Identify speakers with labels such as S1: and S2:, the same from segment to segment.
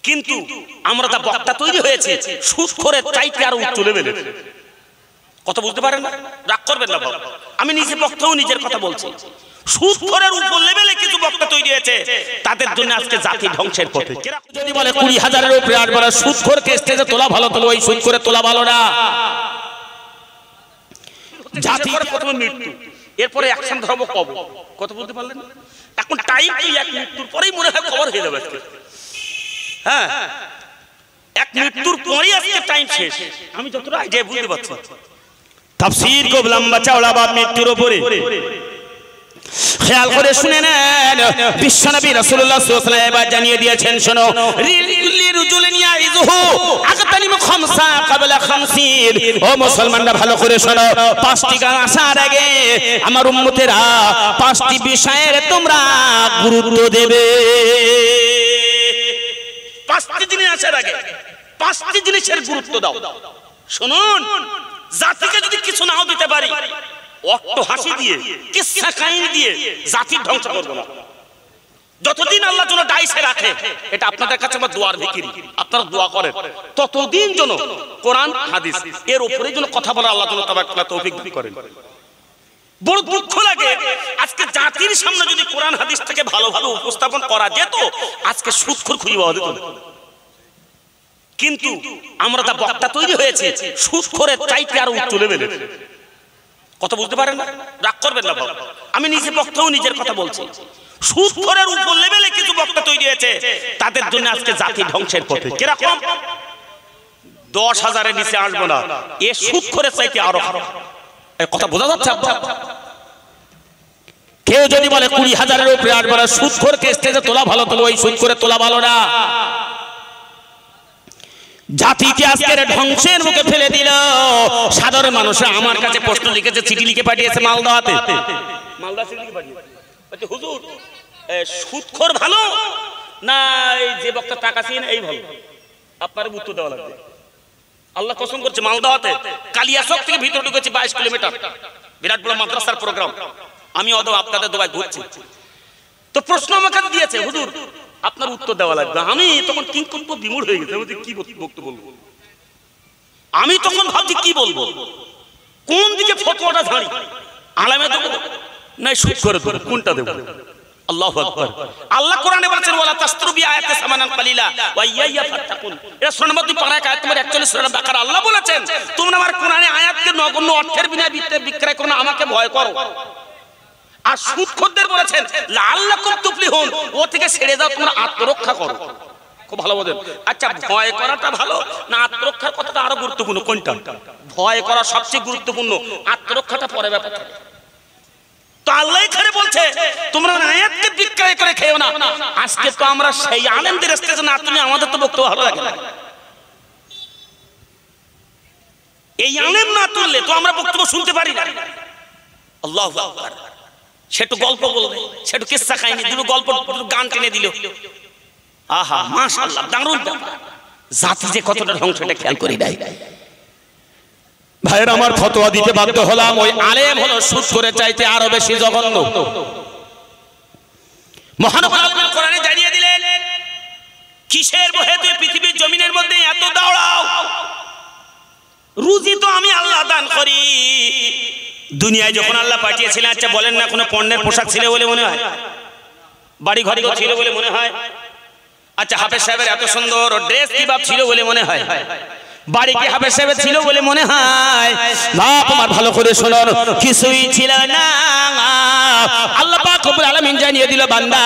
S1: কিন্তু আমরা তা বক্তা তৈরি হয়েছে সুদখোরের চাইতে আরো উচ্চ লেভেলের কথা বলতে পারেন না, রাগ করবেন না বাবা। আমি নিজে বক্তাও নিজের কথা বলছি। সুদখোরের উপর লেভেলে কিছু বক্তা তৈরি হয়েছে, তাদের জন্য আজকে জাতি ধ্বংসের পথে। যদি বলে 20,000-এর উপরে আসবে না, সুদখোরকে স্টেজে তোলা ভালো, তোলো ওই সুদখোরে তোলা ভালো না। জাতি প্রথমে মৃত্যু, এরপরে অ্যাকশন ধর্ম কব, কথা বলতে পারলেন? এখন টাইম তো এক মৃত্যুর পরেই মনে হয় খবর হয়ে যাবে আজকে। হ্যাঁ, এক মৃত্যুর পরেই আজকে টাইম শেষ। আমি যতটা আইডিয়া বুঝতে পারছি, তাফসীর খুব লম্বা চওড়া বাব মৃত্যুর উপরে। খেয়াল করে শুনে নেন, বিশ্বনবী রাসূলুল্লাহ সাল্লাল্লাহু আলাইহি ওয়াসাল্লাম জানিয়ে দিয়েছেন, শোনো, ও মুসলমানরা ভালো করে শোনো, 5টি গান আসার আগে আমার উম্মতেরা 5টি বিষয়ের তোমরা গুরুত্ব দেবে। 5টি জিনিস আসার আগে 5টি জিনিসের গুরুত্ব দাও। শুনুন, জাতিকে যদি কিছু নাও দিতে পারি, অট্ট হাসি দিয়ে, কিসসা কাহিনী দিয়ে জাতির ধ্বংস করব না। যতদিন আল্লাহ যেন ডাইসে রাখে, এটা আপনাদের কাছে আমার দোয়ার জিকির, আপনারা দোয়া করেন, ততদিন যেন কোরআন হাদিস এর উপরে যেন কথা বলা আল্লাহ যেন তৌফিক দান করেন। বড় দুঃখ লাগে, আজকে জাতির সামনে যদি কোরআন হাদিস থেকে ভালোভাবে উপস্থাপন করা যেত, আজকে সুদখোর খুঁজে পাওয়া যেত। কিন্তু আমরা তা বক্তা তৈরি হয়েছে সুদখোরের চাইতে আরো উচ্চ লেভেলের কথা বুঝতে পারেন না, রাগ করবেন না বাবা। আমি নিজে বক্তাও নিজের কথা বলছি। সুদখোরের উপর লেভেলে কিছু বক্তা তৈরি হয়েছে, তাদের জন্য আজকে জাতি ধ্বংসের পথে। কিরকম? 10,000-এর নিচে আসবো না, এ সুদখোরের চাইতে আরো খারাপ। কথা বোঝা যাচ্ছে? কেউ যদি বলে 20,000-এর উপরে আসবো না, সুদখোরকে স্টেজে তোলা ভালো, তোলো ওই সুদখোরে তোলা ভালো না। জাতিকে আজকের ধ্বংসের মুখে ফেলে দিল। সাধারণ মানুষ আমার কাছে প্রশ্ন লিখেছে, চিঠি লিখে পাঠিয়েছে মালদাতে, মালদা চিঠি লিখে পাঠিয়েছে, হুজুর সুদখোর ভালো না এই যে বক্তা টাকা চিন এই ভালো? আপনার উত্তর দেওয়া লাগবে। আল্লাহ কসম করছে, মালদাতে কালিয়াচক থেকে ভিতরে ঢুকেছি 22 কিলোমিটার, বিরাট বড় মাদ্রাসার প্রোগ্রাম। আমি আপনাদের দুবাই ঘুরছি, তো প্রশ্ন আমাকে দিয়েছে, হুজুর আপনার উত্তর দেওয়া লাগবে। আমি তখন কিংকম্প বিমূঢ় হয়ে গেছে, কি বক্তব্য বলবো। আমি তখন ভাবছি কি বলবো, কোন দিকে ফতোয়াটা ঝাড়ি, আলেমে দেবো না সুদ করে দেবো, কোনটা দেবো? আল্লাহু আকবার। আল্লাহ কোরআনে বলেছেন, ওয়ালা তাসতারু বিআয়াতি সামানান কালিলা ওয়া ইয়াইয়া ফাত্তাকুন। এটা সূরা নম্বর 2 পারা আয়াত নম্বর 41 সূরা বাকারা। আল্লাহ বলেছেন, তোমরা আমার কোরআনে আয়াতকে নগণ্য অর্থের বিনিময়ে বিক্রয় করো না, আমাকে ভয় করো। আর সুদখোরদের বলেছেন, লাআল্লাকুম তুফলিহুন, ও থেকে ছেড়ে যাও, তোমরা আত্মরক্ষা করো। খুব ভালো বলেন। আচ্ছা, ভয় করাটা ভালো না আত্মরক্ষার কথাটা আরো গুরুত্বপূর্ণ? কোনটা? ভয় করা সবচেয়ে গুরুত্বপূর্ণ, আত্মরক্ষাটা পরে ব্যাপার। তো আল্লাহ এখানে বলছে, তোমরা আয়াতকে বিক্রয় করে খেও না। আজকে তো আমরা সেই আলেমদের স্টেজে না, তুমি আমাদের তো বক্তব্য ভালো লাগে না। এই আলেম না তুললে তো আমরা বক্তব্য শুনতে পারি না। আল্লাহু আকবার। সেটু গল্প বলবে, সেটু কিসসা কাহিনী, দুটো গল্প, দুটো গান টেনে দিল, আহা মাশাআল্লাহ, দারুণ। জাতি যে কতটা ধ্বংস, এটা খেয়াল করি নাই। ভাইয়ের আমার, ফতোয়া দিতে বাধ্য হলাম, ওই আলেম হলো সুদখোরের চাইতে আরো বেশি জঘন্য। মহানবী আল্লাহ কোরআনে জানিয়ে দিলেন, কিসের বহে তুই পৃথিবীর জমিনের মধ্যে এত দৌড়াও? রুজি তো আমি আল্লাহ দান করি। দুনিয়ায় যখন আল্লাহ পাঠিয়েছিলেন, আচ্ছা বলেন না, কোনো পণ্যের পোশাক ছিল বলে মনে হয়? বাড়ি ঘরে ছিল বলে মনে হয়? আচ্ছা, হাফেজ সাহেবের এত সুন্দর ড্রেস কি বাপ ছিল বলে মনে হয়? বাড়ি কি হাফেজ সাহেবের ছিল বলে মনে হয়? বাপ আমার ভালো করে শুনুন, কিছুই ছিল না। আল্লাহ পাক রব্বুল আলামিন জানিয়ে দিল, বান্দা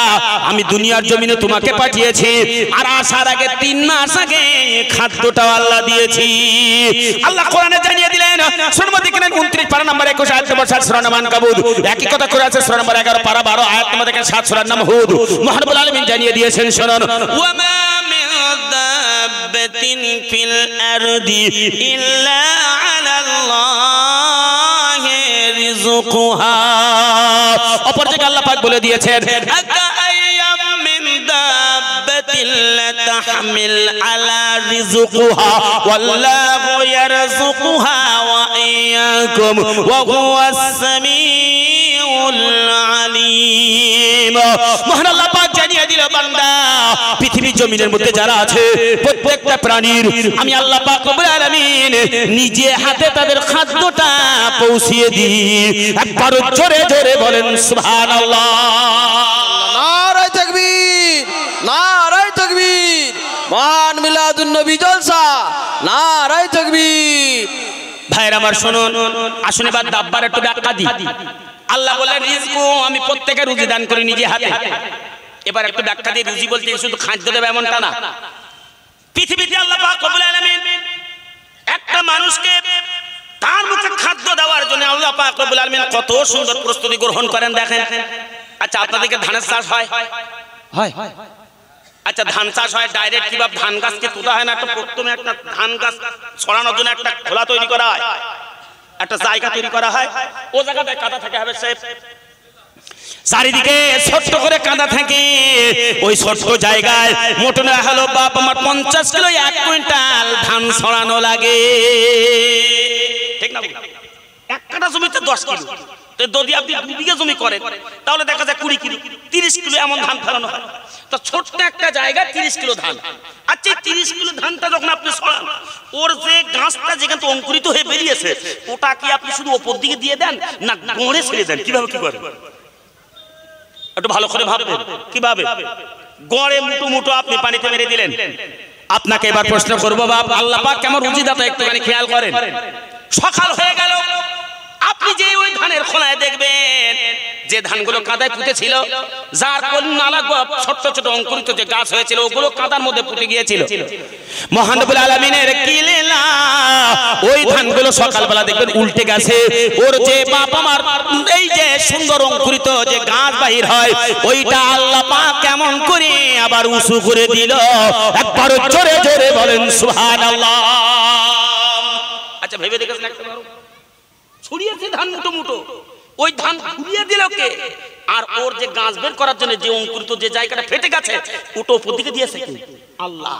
S1: আমি দুনিয়ার জমিনে তোমাকে পাঠিয়েছি, আর আসার আগে 3 মাস আগে খাদ্যটাও আল্লাহ দিয়েছি। আল্লাহ কোরআনে জানিয়ে দিলেন, সূরা দেখেন 29 পারা নাম্বার 21 আয়াত নম্বর 7 সূরা আনকাবুত। একই কথা করে আছে সূরা নম্বর 11 পারা 12 আয়াত নম্বর 7 সূরা নাম হুদ। মহানবুল আলামিন জানিয়ে দিয়েছেন, শুনুন, ওয়া মা মিন দাব্বাতিন ফিল আরদি ইল্লা আলাল্লাহি রিজকুহা। অপর জায়গায় আল্লাহ পাক বলে দিয়েছেন, আকায়াম মিন দাব্বাতিন লা তাহমিল আলা রিজকুহা ওয়াল্লাহু ইয়ারযুকুহা ওয়া ইয়্যাকুম ওয়া হুয়াস সামিউল সামিউল আলিম। মহান আল্লাহ পাক জানিয়ে দিল বান্দা পৃথিবীর জমিনের মধ্যে যারা আছে প্রত্যেকটা প্রাণীর আমি আল্লাহ পাক রব্বুল আলামিন নিজে হাতে তাদের খাদ্যটা পৌঁছিয়ে দিই। একবার জোরে জোরে বলেন সুবহানাল্লাহ।
S2: নারায়ে তাকবীর, নারায়ে তাকবীর। মহান মিলাদুন নবী জলসা, নারায়ে তাকবীর।
S1: ভাইরা আমার শুনুন, আসুন এবার দাব্বার একটু ব্যাখ্যা দিই। আল্লাহ বলেন রিজকু, আমি প্রত্যেকের রুজি দান করি নিজে হাতে। এবার একটু ব্যাখ্যা দিই, রুজি বলতে শুধু খাদ্য দেবে এমনটা না। পৃথিবীতে আল্লাহ পাক রব্বুল আলামিন একটা মানুষকে তার মুখে খাদ্য দেওয়ার জন্য আল্লাহ পাক রব্বুল আলামিন কত সুন্দর প্রস্তুতি গ্রহণ করেন দেখেন। আচ্ছা আপনাদেরকে ধানের চাষ হয়? হয়। আচ্ছা ধান চাষ হয় ডাইরেক্ট কিভাবে ধান গাছকে তোলা হয় না, একটা প্রথমে একটা ধান গাছ ছড়ানোর জন্য একটা খোলা তৈরি করা হয়, একটা জায়গা তৈরি করা হয়, ও জায়গাটায় কাদা থাকে হবে সাহেব, চারিদিকে ছোট্ট করে কাদা থাকে। ওই ছোট্ট জায়গায় মোটর হলো বাপ আমার 50 কিলো 1 কুইন্টাল ধান ছড়ানো লাগে, ঠিক না? এক কাঠা জমিতে 10 কিলো, তো যদি আপনি 2 বিঘা জমি করেন তাহলে দেখা যায় 20 কিলো 30 কিলো এমন ধান ফেলানো হয়। তো ছোট্ট একটা জায়গা 30 কিলো ধান। আচ্ছা 30 কিলো ধানটা যখন আপনি ছড়ান, ওর যে গাছটা যেখান থেকে অঙ্কুরিত হয়ে বেরিয়েছে ওটা কি আপনি শুধু ওপর দিকে দিয়ে দেন না গড়ে ছেড়ে দেন? কিভাবে কি করেন একটু ভালো করে ভাববেন। কিভাবে গড়ে মুটো মুটো আপনি পানিতে মেরে দিলেন? আপনাকে এবার প্রশ্ন করবো বাপ, আল্লাহ পাক কেমন রুজিদাতা একটুখানি খেয়াল করেন। সকাল হয়ে গেল, আপনি যে ওই ধানের খোলায় দেখবেন যে ধানগুলো কাদায় পুঁতে ছিল, যার নালা ছোট ছোট অঙ্কুরিত যে গাছ হয়েছিল ওগুলো কাদার মধ্যে পুঁতে গিয়েছিল। মহান রব্বুল আলামিনের কি লীলা, ওই ধানগুলো সকালবেলা দেখবেন উল্টে গেছে। ওর যে বাপ আমার এই যে সুন্দর অঙ্কুরিত যে গাছ বাহির হয় ওইটা আল্লাহ পাক কেমন করে আবার উঁচু করে দিল। একবার জোরে জোরে বলেন সুবহানাল্লাহ। আচ্ছা ভেবে দেখেছেন একবার ছড়িয়েছে ধান মুটো মুটো, ওই ধান ঘুরিয়ে দিল কে? আর ওর যে গাছ বের করার জন্য যে অঙ্কুরিত যে জায়গাটা ফেটে গেছে ওটা উপর দিকে দিয়েছে কে? আল্লাহ।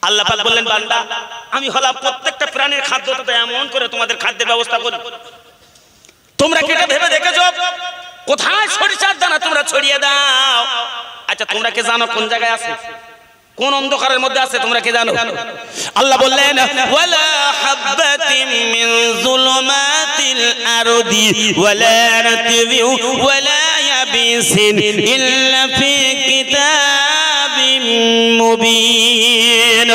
S1: আল্লাহ পাক বললেন বান্দা আমি হলাম প্রত্যেকটা প্রাণীর খাদ্যটা এমন করে তোমাদের খাদ্যের ব্যবস্থা করি। তোমরা কি এটা ভেবে দেখেছো কোথায় সরিষার দানা তোমরা ছড়িয়ে দাও? আচ্ছা তোমরা কি জানো কোন জায়গায় আছে, কোন অন্ধকারের মধ্যে আছে তোমরা কি জানো? আল্লাহ বললেন ওয়ালা হাববাতিন মিন যুলুমাতিল আরদি ওয়ালা রাতবিন ওয়ালা ইয়াবিসিন ইল্লা ফি কিতাবিন মুবিন।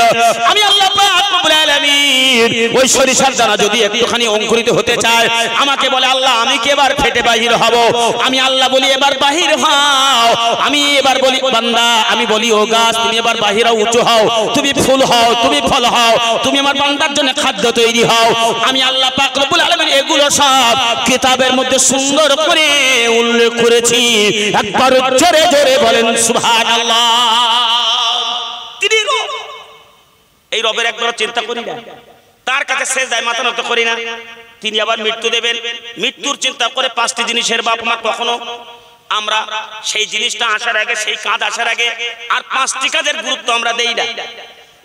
S1: আমি আল্লাহ পাক রব্বুল আলামিন ওই সরিষার দানা যদি একটুখানি অঙ্কুরিত হতে চায় আমাকে বলে আল্লাহ আমি কি এবার ফেটে বাহির হব? আমি আল্লাহ বলি এবার বাহির হও। আমি এবার বলি বান্দা, আমি বলি ও গাছ তুমি এবার বাহির হও, উঁচু হও, তুমি ফুল হও, তুমি ফল হও, তুমি আমার বান্দার জন্য খাদ্য তৈরি হও। আমি আল্লাহ পাক রব্বুল আলামিন এগুলো সব কিতাবের মধ্যে সুন্দর করে উল্লেখ করেছি। একবার জোরে জোরে বলেন সুবহানাল্লাহ। তিনি রব, এই রবের একবার চিন্তা করি না, তার কাছে সেজদায় মাথা নত করি না। তিনি আবার মৃত্যু দেবেন, মৃত্যুর চিন্তা করে 5টি জিনিসের বাপ মা কখনো আমরা সেই জিনিসটা আসার আগে, সেই কাজ আসার আগে আর 5টি কাজের গুরুত্ব আমরা দেই না।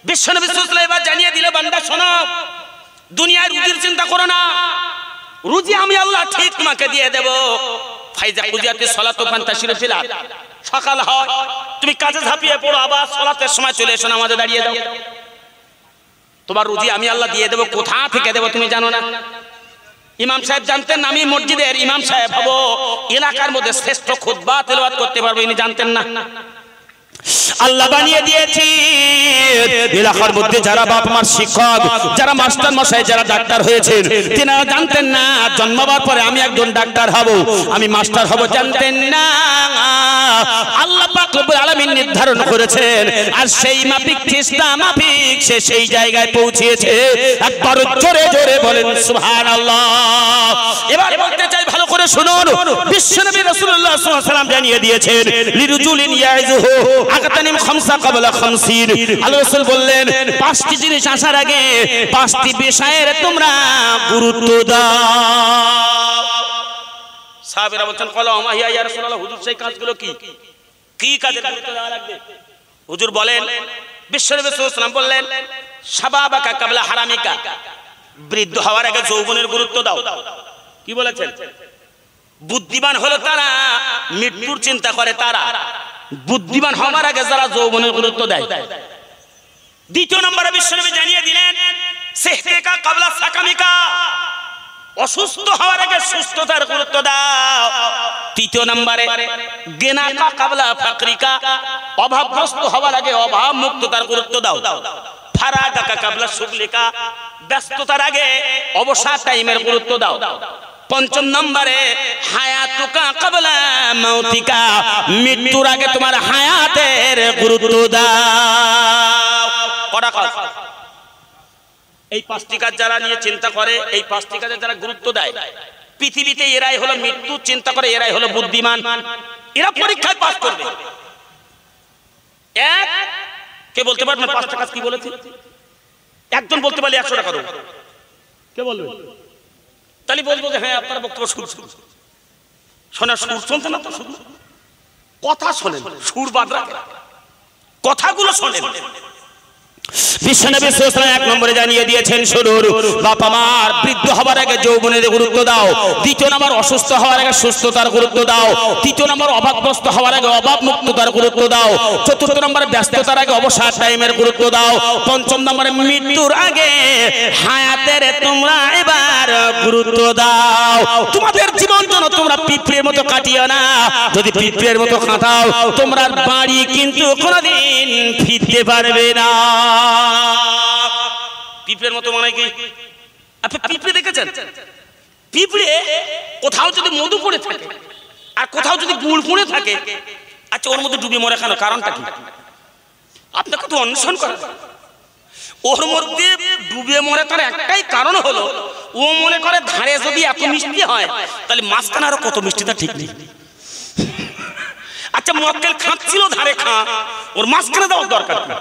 S1: বিশ্বনবী সাল্লাল্লাহু আলাইহি ওয়াসাল্লাম জানিয়ে দিলে বান্দা শোনো, দুনিয়ার রুজির চিন্তা করো না, রুজি আমি আল্লাহ ঠিক তোমাকে দিয়ে দেব। ফাইজা কুজিয়াতি সালাতু ফান্তাশিরু ফিল আরদ, সকাল হয় তুমি কাজে ঝাঁপিয়ে পড়ো, আবার সালাতের সময় চলে এসো নামাজে দাঁড়িয়ে যাও, তোমার রুজি আমি আল্লাহ দিয়ে দেব। কোথা থেকে দেব তুমি জানো না? ইমাম সাহেব জানতেন না আমি মসজিদের ইমাম সাহেব হব, এলাকার মধ্যে শ্রেষ্ঠ খুতবা তেলাওয়াত করতে পারবো, ইনি জানতেন না। আল্লাহ বানিয়ে দিয়েছি এলাকার মধ্যে যারা বাপ মার শিক্ষক, যারা মাস্টার মশাই, যারা ডাক্তার হয়েছেন তিনারা জানতেন না জন্মাবার পরে আমি একজন ডাক্তার হব, আমি মাস্টার হব, জানতেন না। আল্লাহ পাক রব্বুল আলামিন নির্ধারণ করেছেন আর সেই মাফিক চেষ্টা মাফিক সে সেই জায়গায় পৌঁছেছে। একবার জোরে জোরে বলেন সুবহানাল্লাহ। এবার বলতে চাই ভালো করে শুনুন, বিশ্বনবী রাসূলুল্লাহ সাল্লাল্লাহু আলাইহি ওয়াসাল্লাম জানিয়ে দিয়েছেন লিরুজুলিন ইয়াইজুহু আগাতানিম খামসা ক্বাবলা খামসিন। আল্লাহ রাসূল বললেন 5টি জিনিস আসার আগে 5টি বিষয়ের তোমরা গুরুত্ব দাও। সাহাবীরা বলছেন ক্বালা ওয়া হিয়া ইয়া রাসূলুল্লাহ, হুজুর সেই কাজগুলো কি কি কাজের গুরুত্ব দেওয়া লাগবে? হুজুর বলেন, বিশ্বনবী সাল্লাল্লাহু আলাইহি ওয়াসাল্লাম বললেন শাবাবাকা ক্বাবলা হারামিকা, বৃদ্ধ হওয়ার আগে যৌবনের গুরুত্ব দাও। কি বলেছেন? বুদ্ধিমান হলো তারা, মৃত্যুর চিন্তা করে তারা, বুদ্ধিমান হওয়ার আগে যারা যৌবনের গুরুত্ব দেয়। দ্বিতীয় নম্বরে বিশ্বনবী জানিয়ে দিলেন সেহতেকা কাবলা সাকামিকা, অসুস্থ হওয়ার আগে সুস্থতার গুরুত্ব দাও। তৃতীয় নম্বরে গেনাকা কাবলা ফাকরিকা, অভাবগ্রস্ত হওয়ার আগে অভাব মুক্ততার গুরুত্ব দাও। ফারাগাকা কাবলা শুগলিকা, ব্যস্ততার আগে অবসর টাইমের গুরুত্ব দাও। পঞ্চম নম্বরে হায়াতুকা কাবলা মাউতিকা, মৃত্যুর আগে তোমার হায়াতের গুরুত্ব দাও। কটা কাজ? এই পাঁচটি কাজ যারা নিয়ে চিন্তা করে, এই পাঁচটি কাজে যারা গুরুত্ব দেয়, পৃথিবীতে এরাই হলো মৃত্যু চিন্তা করে, এরাই হলো বুদ্ধিমান, এরা পরীক্ষায় পাস করবে। এক কে বলতে পারবেন পাঁচটা কাজ কি বলেছে? একজন বলতে পারলে 100 টাকা দেবো। কে বলবে? তাহলে বলবো যে হ্যাঁ আপনারা বক্তব্য শুনছেন। শোনা সুর শুনতে না তো, শুধু কথা শোনেন, সুর বাদ রাখেন, কথাগুলো শোনেন। বিশ্বনবী সাল্লাল্লাহু আলাইহি ওয়াসাল্লাম 1 নম্বরে জানিয়ে দিয়েছেন শুনুন, বাবা মার বৃদ্ধ হওয়ার আগে যৌবনের গুরুত্ব দাও। দ্বিতীয় নম্বর অসুস্থ হওয়ার আগে সুস্থতার গুরুত্ব দাও। তৃতীয় নম্বর অভাবগ্রস্ত হওয়ার আগে অভাব মুক্ততার গুরুত্ব দাও। চতুর্থ নম্বরে ব্যস্ততার আগে অবসর টাইমের গুরুত্ব দাও। পঞ্চম নম্বরে মৃত্যুর আগে হায়াতের তোমরা এবার গুরুত্ব দাও। তোমাদের জীবন যেন তোমরা পিঁপড়ের মতো কাটিও না। যদি পিঁপড়ের মতো কাটাও তোমরা বাড়ি কিন্তু কোনোদিন ফিরতে পারবে না। পিঁপড়ের মতো মানে কি? আপনি পিঁপড়ে দেখেছেন? পিঁপড়ে কোথাও যদি মধু পড়ে থাকে আর কোথাও যদি গুড় পড়ে থাকে, আচ্ছা ওর মধ্যে ডুবে মরে কেন? কারণটা কি? আপনাকে তো অন্বেষণ করা। ওর মধ্যে ডুবে মরে তার একটাই কারণ হলো, ও মনে করে ধারে যদি এত মিষ্টি হয় তাহলে মাঝখানে আরো কত মিষ্টিটা ঠিক নেই। আচ্ছা মক্কেল খাচ্ছিল ধারে খা, ওর মাঝখানে দেওয়ার দরকার নেই।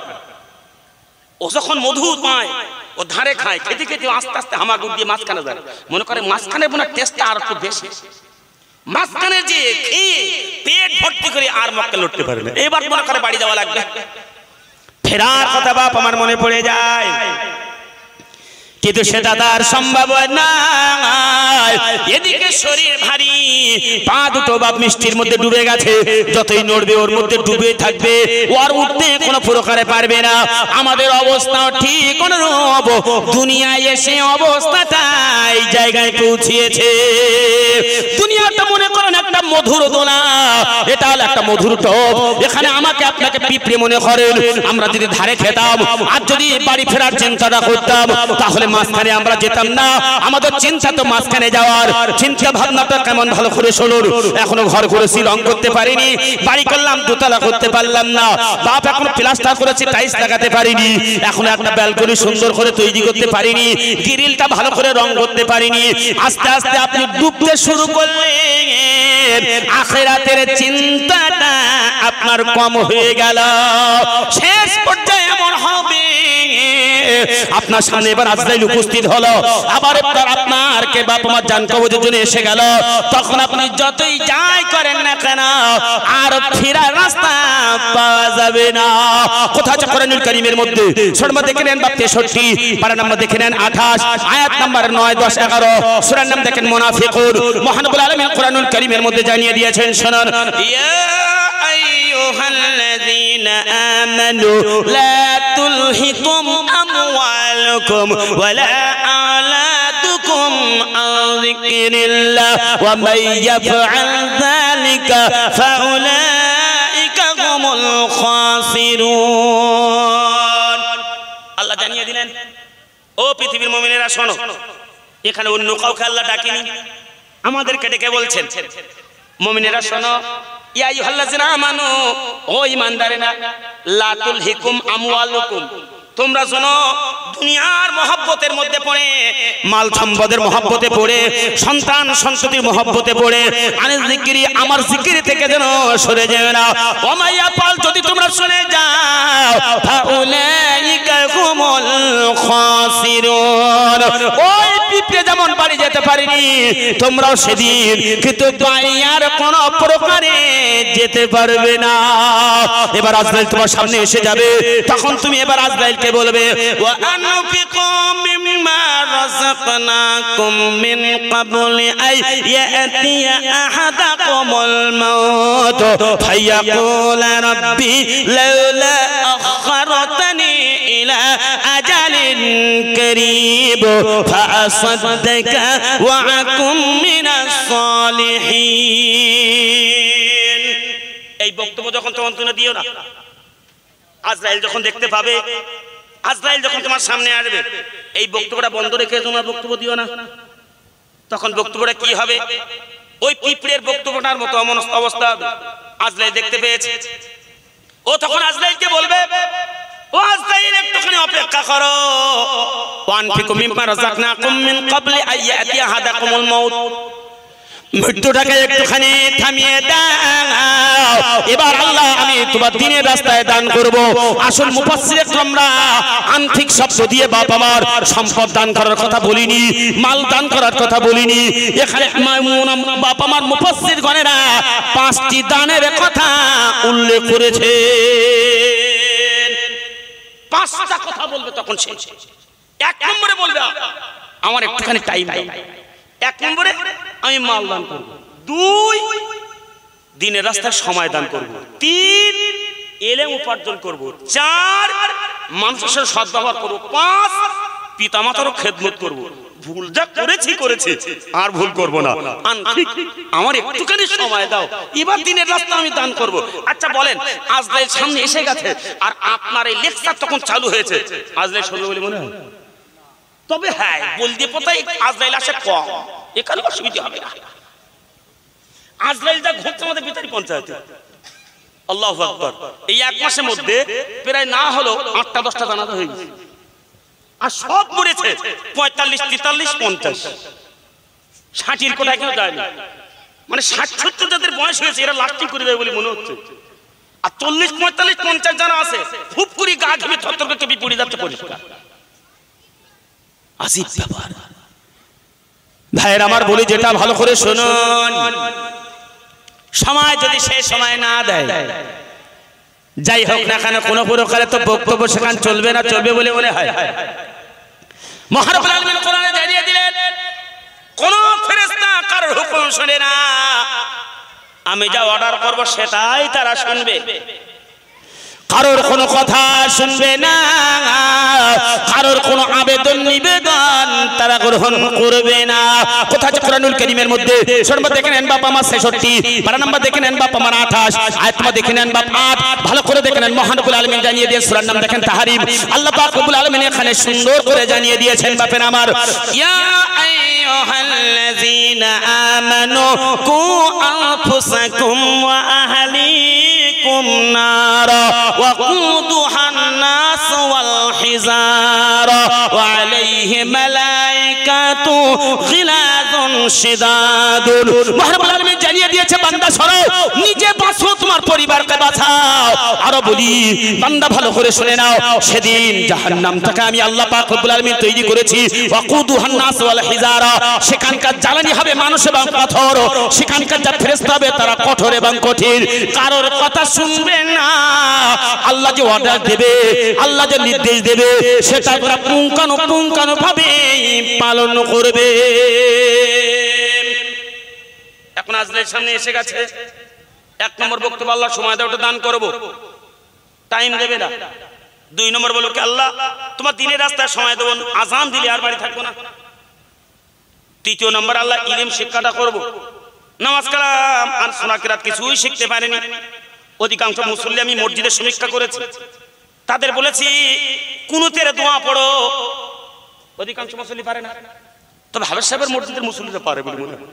S1: ও যখন মধু পায় ও ধারে খায়, খেতে খেতে আস্তে আস্তে হামাগুড় দিয়ে মাঝখানে যায়, মনে করে মাঝখানে বোনার টেস্টটা আর একটু বেশি। মাঝখানে যে খেয়ে পেট ভর্তি করে আর মক্কেল লড়তে পারে না। এবার মনে করে বাড়ি যাওয়া লাগবে। ফেরার কথা বাপ আমার মনে পড়ে যায়, কিন্তু সেটা তার সম্ভব নয়। এদিকে শরীর ভারী, পা দুটো বাপ মিষ্টির মধ্যে ডুবে গেছে, যতই নড়বে ওর মধ্যে ডুবে থাকবে, ওর উঠতে কোনো প্রকারে পারবে না। আমাদের অবস্থাও ঠিক অনুরূপ, দুনিয়ায় এসে অবস্থাটা এই জায়গায় পৌঁছিয়েছে। দুনিয়াটা মনে করেন একটা মধুর দোলা, এটা হলো একটা মধুর টব। এখানে আমাকে আপনাকে পিঁপড়ে মনে করেন। আমরা যদি ধারে খেতাম আর যদি বাড়ি ফেরার চিন্তাটা করতাম, তাহলে মাঝখানে আমরা যেতাম না। আমাদের চিন্তা তো মাঝখানে যাওয়ার। চিন্তা ভাবনাটা কেমন ভালো করে শুনুন। এখনো ঘর করেছি, রং করতে পারিনি, বাড়ি করলাম দোতলা করতে পারলাম না, বাপ এখনো প্লাস্টার করেছি, টাইলস লাগাতে পারিনি, এখনো একটা ব্যালকনি সুন্দর করে তৈরি করতে পারিনি, গ্রিলটা ভালো করে রং করতে পারিনি। আস্তে আস্তে আপনি ডুবতে শুরু করলেন, আখিরাতের চিন্তাটা আপনার কম হয়ে গেল। শেষ পর্যায়ে এমন হবে আপনার সামনে এবার আজরাইল উপস্থিত হলো, আবার আপনার কে বাপ মার জান কবজের জন্য এসে গেল। তখন আপনি যতই যাই করেন না কেন আর ফেরার রাস্তা পাওয়া যাবে না। কোথা আছে কোরআনুল কারীমের মধ্যে? সূরা নম্বর দেখে নেন 63, পারা নম্বর দেখে নেন 28, আয়াত নম্বর 9, 10, 11। সূরার নাম দেখেন মুনাফিকুন। মহানবুল আলামিন কোরআনুল কারীমের মধ্যে জানিয়ে দিয়েছেন, শুনুন, ইয়া আইয়ুহাল্লাযীনা আমানু লা তুলহিকুম আমওয়ালুকুম ওয়ালা আওলাদুকুম আন যিকরিল্লাহ ওয়া মান ইয়াফআল যালিকা ফাউলাইকা হুমুল খাসিরুন। আল্লাহ জানিয়ে দিলেন, ও পৃথিবীর মুমিনেরা শোনো। এখানে অন্য কাউকে আল্লাহ ডাকেনি, আমাদেরকে ডেকে বলছেন, মুমিনেরা শোনো, ইয়া আইয়ুহাল্লাযীনা আমানু, ও ঈমানদারেরা, লা তুলহিকুম আমওয়ালুকুম, তোমরা শোনো, দুনিয়ার মহব্বতের মধ্যে পড়ে, মাল সম্পদের মহব্বতে পড়ে, সন্তান সন্ততির মহব্বতে পড়ে আনিস যিকরি, আমার জিকির থেকে যেন সরে যেও না। ওয়া মাইয়া পাল, যদি তোমরা সরে যাও, ফাউলাইকা হুমুল খাসিরুন, ওই পিঁপড়ে যেমন বাড়ি যেতে পারিনি তোমরাও সেদিন কিন্তু বাড়ি আর কোন প্রকারে যেতে পারবে না। এবার আজরাইল তোমার সামনে এসে যাবে, তখন তুমি এবার আজরাইলকে বলবে ওয়া আনফিকু মিম্মা রাযাকনাকুম মিন ক্বাবলি আই ইয়াতিয়া আহাদাকুমুল মাউত ফায়াকুলা রাব্বি লাউলা আখখারতানি ইলা আজালিন করিব ফাআসাদদাকা ওয়া আকুম মিনাস সালিহিন। এই বক্তব্য যখন তোমার তুলে দিও না, আজরাইল যখন দেখতে পাবে, আজরাইল যখন তোমার সামনে আসবে, এই বক্তব্যটা বন্ধ রেখে তোমার বক্তব্য দিও না। তখন বক্তব্যটা কি হবে? ওই পিঁপড়ের বক্তব্যটার মতো অবস্থা হবে। আজরাইল দেখতে পেয়েছে, ও তখন আজরাইলকে বলবে ও আজরাইল একটুখানি অপেক্ষা করো, ওয়ানফিকু মিম্মা রাযাকনাকুম মিন ক্বাবলি আইয়াতিয়া আহাদাকুমুল মাউত, মৃত্যুটাকে একটুখানি থামিয়ে দাও। এবার আল্লাহ আমি তোমার দ্বীনের রাস্তায় দান করব। আসল মুফাসসির ইকরামরা আন্তিক শব্দ দিয়ে বাপ আমার সম্পদ দান করার কথা বলিনি, মাল দান করার কথা বলিনি। এখানে বাপ আমার মুফাসসির গণেরা 5টি দানের কথা উল্লেখ করেছে। 5টা কথা বলবে তখন সে। 1 নম্বরে বলবে আমার একটুখানি টাইম দাও। 1 নম্বরে আমি মাল দান করব। 2 দিনের রাস্তায় সময় দান করব। 3 ইলম উপার্জন করব। 4 মানুষের সাথে সদ্ব্যবহার করব। 5 পিতামাতারও খেদমত করব। ভুল যা করেছি আর ভুল করব না। ঠিক আমার একটুখানি সময় দাও, এবার দিনের রাস্তা আমি দান করব। আচ্ছা বলেন, আজরাইল সামনে এসে গেছে আর আপনার এই লেকচার তখন চালু হয়েছে, আজরাইল শুনবে বলে মনে হয়? তবে হ্যাঁ, বলতে পতাই আজরাইল আসে কম, এখানে অসুবিধা হবে না। আজরাইল যা ঘটছে আমাদের ভিতরে পঞ্চায়েতে, আল্লাহু আকবার, এই 1 মাসের মধ্যে প্রায় না হলো 8টা-10টা জানাজা হয়ে গেছে। আর সব মরেছে 45, 43, 50, 60-এর কোটায় কেউ যায়নি। মানে 60-70 যাদের বয়স হয়েছে এরা লাস্টিং করে দেবে বলে মনে হচ্ছে। আর 40, 45, 50 যারা আছে খুব করে গা ঘেমে থরথর করে কেঁপে পড়ে যাচ্ছে পরিষ্কার। আজিব ব্যাপার। ভাইয়ের আমার বলি, যেটা ভালো করে শুনুন, সময় যদি সেই সময় না দেয়, যাই হোক না কেন কোনো প্রকারে তো বক্তব্য সেখান চলবে না, চলবে বলে মনে হয়। মহারব্বুল আলামিন কোরআনে জানিয়ে দিলেন, কোন ফেরেশতা কারোর হুকুম শুনে না, আমি যা অর্ডার করব সেটাই তারা শুনবে, কারোর কোনো কথা শুনবে না, কারোর কোনো আবেদন নিবেদন তারা গ্রহণ করবে না। কোথায় আছে কুরআনুল কারীমের মধ্যে? সূরা নম্বর দেখে নেন বাপ আমার 66, পারা নাম্বার দেখে নেন বাপ আমার 28, আয়াত নম্বর দেখে নেন বাপ 8। ভালো করে দেখে নেন, মহান রব্বুল আলামিন জানিয়ে দিয়ে সূরার নাম দেখেন তাহরিম। আল্লাহ পাক রব্বুল আলামিন এখানে সুন্দর করে জানিয়ে দিয়েছেন বাপের আমার, ইয়া আইয়ুহাল্লাযীনা আমানু কু আনফুসাকুম ওয়া আহলিকুম নারা وقودها الناس والحجار وعليه ملائكة غلاظ شداد। মহারব্বুল আলামিন জানিয়ে দিয়েছে, বান্দা সরো, নিজে বাঁচো, তোমার পরিবারকে বাঁচাও। আরো বলি বান্দা ভালো করে শুনে নাও, সেদিন জাহান্নাম থেকে আমি আল্লাহ পাক রব্বুল আলামিন তৈরি করেছি। ওয়াকুদুহান নাস ওয়াল হিজারা, সেখানকার জ্বালানি হবে মানুষ এবং পাথর, সেখানকার যা ফেরেশতা হবে তারা কঠোর এবং কঠিন, কারোর কথা শুনবে না। আল্লাহ যে অর্ডার দেবে, আল্লাহ যে নির্দেশ দেবে, সেটা তারা পুঙ্খানুপুঙ্খানু ভাবে পালন করবে। এখন আজরাইল সামনে এসে গেছে, 1 নম্বর বক্তব্য, আল্লাহ সময় দাও, ওটা দান করব, টাইম দেবে না। 2 নম্বর বলো কি, আল্লাহ তোমার দিনের রাস্তায় সময় দেব, আজান দিলে আর বাড়ি থাকবো না। 3 নম্বর, আল্লাহ ইলম শিক্ষাটা করব, নামাজ কালাম আর সুন্নাহ কিরাত কিছুই শিখতে পারেনি। অধিকাংশ মুসল্লি আমি মসজিদে সমীক্ষা করেছি, তাদের বলেছি কুনুতের দোয়া পড়ো, অধিকাংশ মুসল্লি পারে না। তবে হাবেজ সাহেবের মসজিদের মুসল্লিরা পারে বলে মনে হয়।